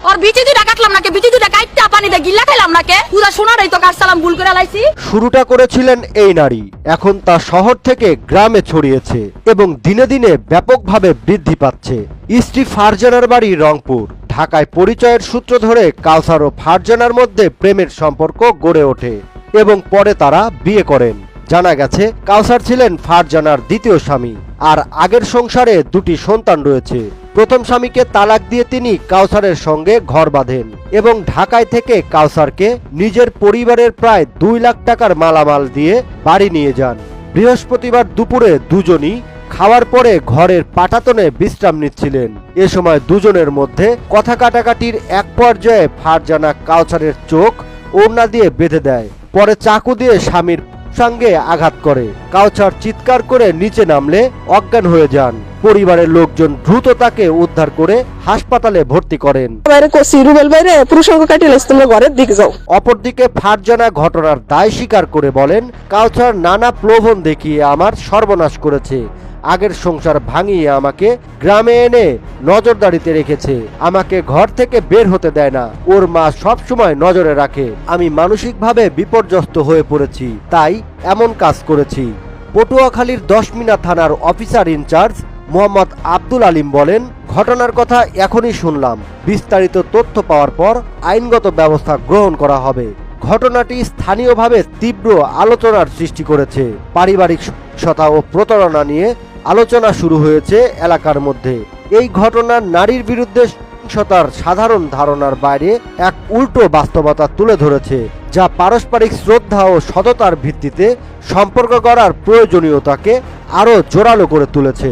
और বিচি দুইটা কাটলাম নাকে, বিচি দুইটা কাটটা পানিতে গিল্লা খাইলাম নাকে, পুরা সোনারই তো কাটসালাম ভুল করে লাইছি। শুরুটা করেছিলেন এই নারী, এখন তা শহর থেকে গ্রামে ছড়িয়েছে এবং দিনে দিনে ব্যাপকভাবে বৃদ্ধি পাচ্ছে। স্ত্রী ফারজানার বাড়ি রংপুর। ঢাকায় পরিচয়ের সূত্র ধরে কাউসার ও ফারজানার মধ্যে প্রেমের সম্পর্ক গড়ে ওঠে এবং পরে তারা বিয়ে করেন। জানা গেছে কাউসার ছিলেন ফারজানার দ্বিতীয় স্বামী, আর আগের সংসারে দুটি সন্তান রয়েছে। প্রথম স্বামীকে তালাক দিয়ে তিনি কাউসারের সঙ্গে ঘর বাঁধেন এবং ঢাকায় থেকে কাউসারকে নিজের পরিবারের প্রায় 2 লাখ টাকার মালামাল দিয়ে বাড়ি নিয়ে যান। বৃহস্পতিবার দুপুরে দুজনই খাওয়ার পরে ঘরের পাটাতনে বিশ্রাম নিচ্ছিলেন। এ সময় দুজনের মধ্যে কথা কাটাকাটির এক পর্যায়ে ফারজানা কাউসারের চোখ ওড়না দিয়ে বেঁধে দেয়, পরে চাকু দিয়ে স্বামীর সঙ্গে আঘাত করে। কাউসার চিৎকার করে নিচে নামলে অজ্ঞান হয়ে যান। পরিবারের লোকজন দ্রুত তাকে উদ্ধার করে হাসপাতালে ভর্তি করেন। অপরদিকে ফারজানা ঘটনার দায় স্বীকার করে বলেন, কাউসার নানা প্রলোভন দেখিয়ে আমার সর্বনাশ করেছে। আগের সংসার ভাঙিয়ে আমাকে গ্রামে এনে নজরদারিতে রেখেছে, আমাকে ঘর থেকে বের হতে দেয় না, ওর মা সব সময় নজরে রাখে। আমি মানসিকভাবে বিপর্যস্ত হয়ে পড়েছি, তাই এমন কাজ করেছি। পটুয়াখালীর 10 মিনা থানার অফিসার ইনচার্জ মোহাম্মদ আব্দুল আলিম বলেন, ঘটনার কথা এখনই শুনলাম, বিস্তারিত তথ্য পাওয়ার পর আইনগত ব্যবস্থা গ্রহণ করা হবে। ঘটনাটি স্থানীয়ভাবে তীব্র আলোচনার সৃষ্টি করেছে। পারিবারিক সহিংসতা ও প্রতারণা নিয়ে আলোচনা শুরু হয়েছে এলাকার মধ্যে। এই ঘটনা নারীর বিরুদ্ধে সহিংসতার সাধারণ ধারণার বাইরে এক উল্টো বাস্তবতা তুলে ধরেছে, যা পারস্পরিক শ্রদ্ধা ও সততার ভিত্তিতে সম্পর্ক গড়ার প্রয়োজনীয়তাকে আরও জোরালো করে তুলেছে।